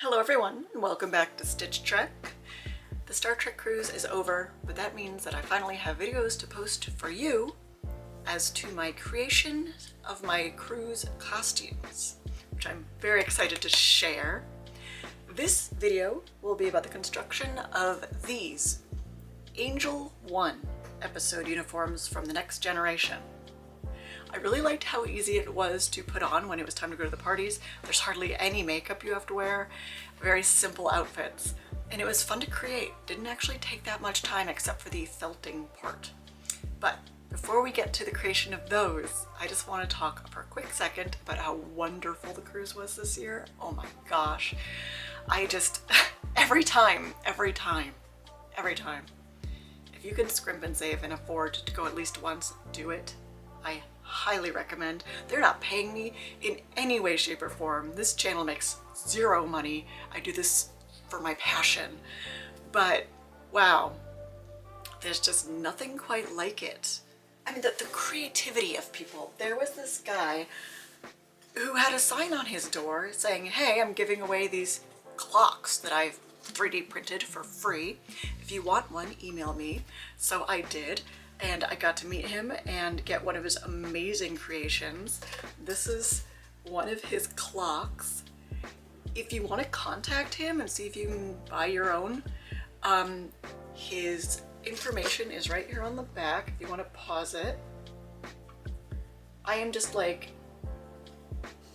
Hello everyone, and welcome back to Stitch Trek. The Star Trek cruise is over, but that means that I finally have videos to post for you as to my creation of my cruise costumes, which I'm very excited to share. This video will be about the construction of these Angel 1 episode uniforms from The Next Generation. I really liked how easy it was to put on when it was time to go to the parties. There's hardly any makeup you have to wear, very simple outfits, and it was fun to create. Didn't actually take that much time except for the felting part. But before we get to the creation of those, I just want to talk for a quick second about how wonderful the cruise was this year. Oh my gosh. I just, every time. If you can scrimp and save and afford to go at least once, do it. I highly recommend. They're not paying me in any way, shape, or form. This channel makes zero money. I do this for my passion. But wow, there's just nothing quite like it. I mean, the creativity of people. There was this guy who had a sign on his door saying, hey, I'm giving away these clocks that I've 3D printed for free. If you want one, email me. So I did. And I got to meet him and get one of his amazing creations. This is one of his clocks. If you want to contact him and see if you can buy your own, his information is right here on the back if you want to pause it. I am just like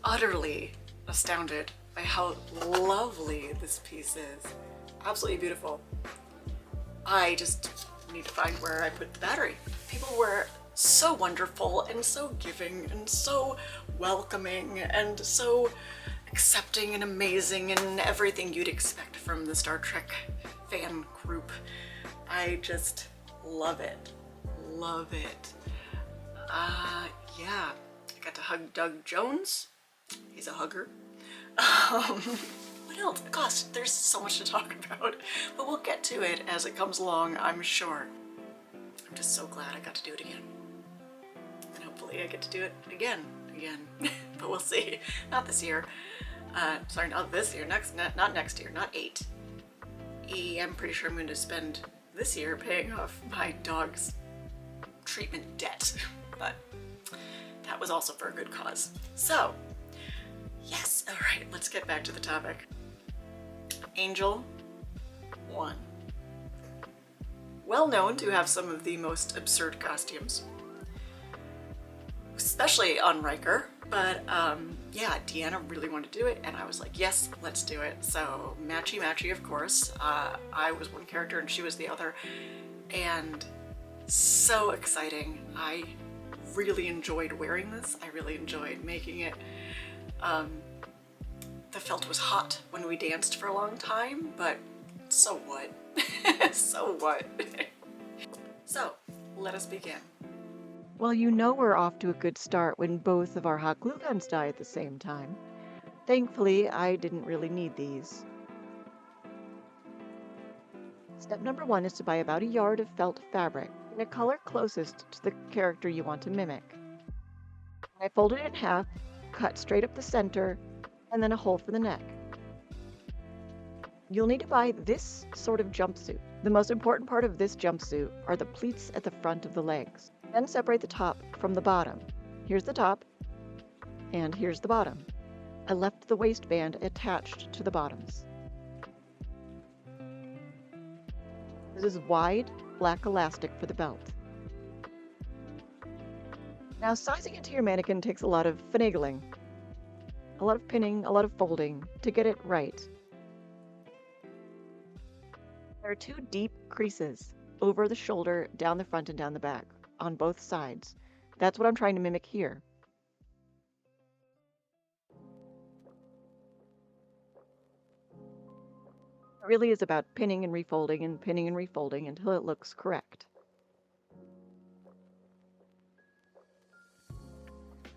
utterly astounded by how lovely this piece is. Absolutely beautiful. I just need to find where I put the battery. People were so wonderful and so giving and so welcoming and so accepting and amazing and everything you'd expect from the Star Trek fan group. I just love it. Love it. Yeah. I got to hug Doug Jones. He's a hugger. What else? Gosh, there's so much to talk about, but we'll get to it as it comes along, I'm sure. I'm just so glad I got to do it again. And hopefully I get to do it again, but we'll see. Not this year. Sorry, not this year, not next year, not 8. I'm pretty sure I'm going to spend this year paying off my dog's treatment debt, but that was also for a good cause. So, yes, all right, let's get back to the topic. Angel 1. Well known to have some of the most absurd costumes, especially on Riker, but yeah, Deanna really wanted to do it, and I was like, yes, let's do it. So matchy, of course. I was one character and she was the other, and so exciting. I really enjoyed wearing this. I really enjoyed making it. The felt was hot when we danced for a long time, but so what? So what? So, let us begin. Well, you know we're off to a good start when both of our hot glue guns die at the same time. Thankfully, I didn't really need these. Step number 1 is to buy about a yard of felt fabric in a color closest to the character you want to mimic. I fold it in half, cut straight up the center, and then a hole for the neck. You'll need to buy this sort of jumpsuit. The most important part of this jumpsuit are the pleats at the front of the legs. Then separate the top from the bottom. Here's the top, and here's the bottom. I left the waistband attached to the bottoms. This is wide, black elastic for the belt. Now, sizing it to your mannequin takes a lot of finagling. A lot of pinning, a lot of folding to get it right. There are 2 deep creases over the shoulder, down the front, and down the back on both sides. That's what I'm trying to mimic here. It really is about pinning and refolding until it looks correct.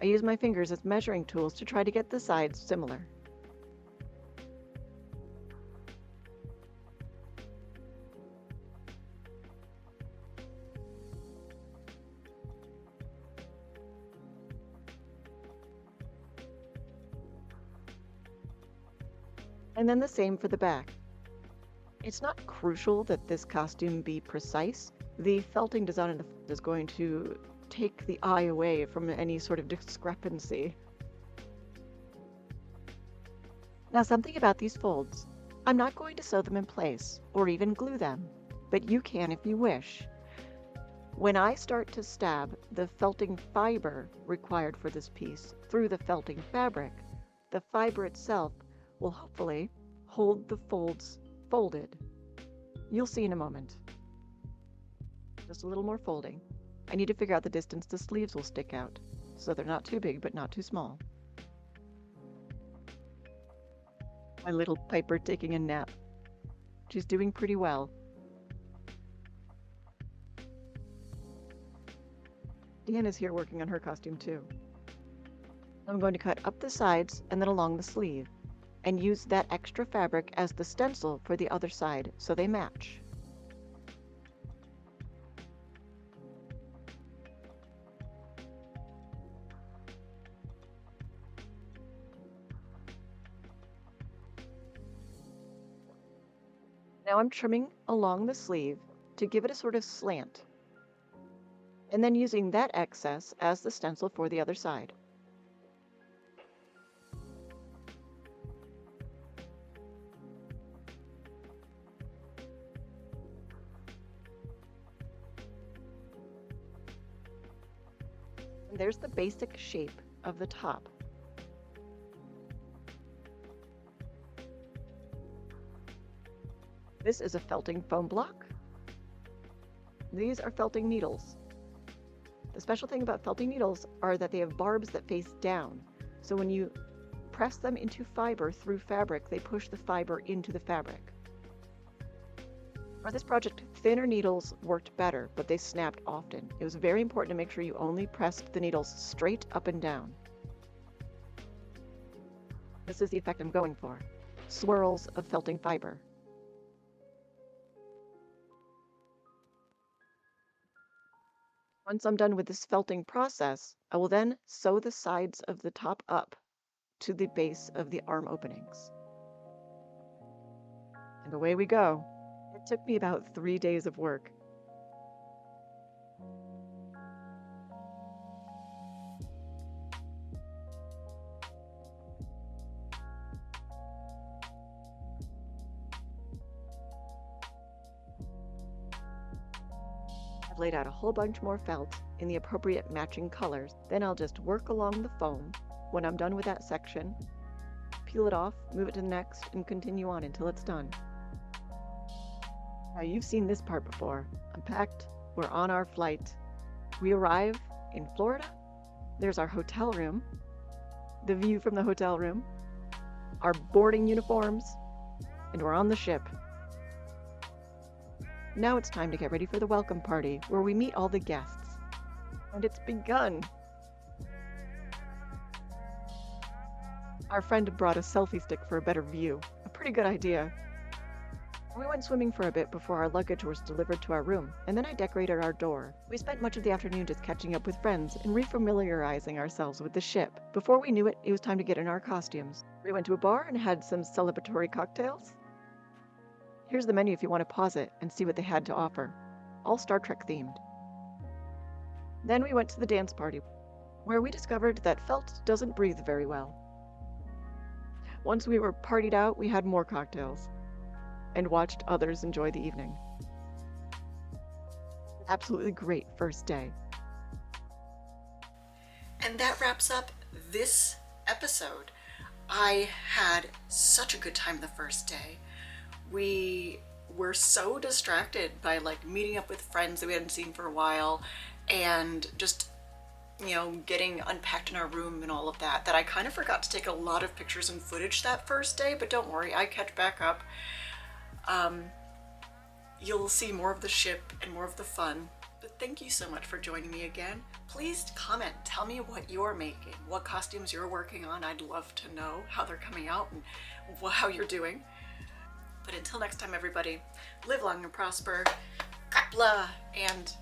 I use my fingers as measuring tools to try to get the sides similar. And then the same for the back. It's not crucial that this costume be precise. The felting design is going to take the eye away from any sort of discrepancy. Now, something about these folds. I'm not going to sew them in place or even glue them, but you can if you wish. When I start to stab the felting fiber required for this piece through the felting fabric, the fiber itself will hopefully hold the folds folded. You'll see in a moment. Just a little more folding. I need to figure out the distance the sleeves will stick out, so they're not too big but not too small. My little Piper taking a nap. She's doing pretty well. Deanna's here working on her costume too. I'm going to cut up the sides and then along the sleeve, and use that extra fabric as the stencil for the other side so they match. Now I'm trimming along the sleeve to give it a sort of slant, and then using that excess as the stencil for the other side. And there's the basic shape of the top. This is a felting foam block. These are felting needles. The special thing about felting needles are that they have barbs that face down. So when you press them into fiber through fabric, they push the fiber into the fabric. For this project, thinner needles worked better, but they snapped often. It was very important to make sure you only pressed the needles straight up and down. This is the effect I'm going for. Swirls of felting fiber. Once I'm done with this felting process, I will then sew the sides of the top up to the base of the arm openings. And away we go. It took me about 3 days of work. I've laid out a whole bunch more felt in the appropriate matching colors. Then I'll just work along the foam. When I'm done with that section, peel it off, move it to the next, and continue on until it's done. Now you've seen this part before. I'm packed, we're on our flight. We arrive in Florida. There's our hotel room, the view from the hotel room, our boarding uniforms, and we're on the ship. Now it's time to get ready for the welcome party, where we meet all the guests. And it's begun! Our friend brought a selfie stick for a better view. A pretty good idea. We went swimming for a bit before our luggage was delivered to our room, and then I decorated our door. We spent much of the afternoon just catching up with friends and refamiliarizing ourselves with the ship. Before we knew it, it was time to get in our costumes. We went to a bar and had some celebratory cocktails. Here's the menu if you want to pause it and see what they had to offer. All Star Trek themed. Then we went to the dance party, where we discovered that felt doesn't breathe very well. Once we were partied out, we had more cocktails and watched others enjoy the evening. Absolutely great first day. And that wraps up this episode. I had such a good time the first day. We were so distracted by meeting up with friends that we hadn't seen for a while and just getting unpacked in our room and all of that I kind of forgot to take a lot of pictures and footage that first day, but don't worry, I catch back up. You'll see more of the ship and more of the fun. But thank you so much for joining me again. Please comment, tell me what you're making, what costumes you're working on. I'd love to know how they're coming out and how you're doing. But until next time, everybody, live long and prosper, Kapla, and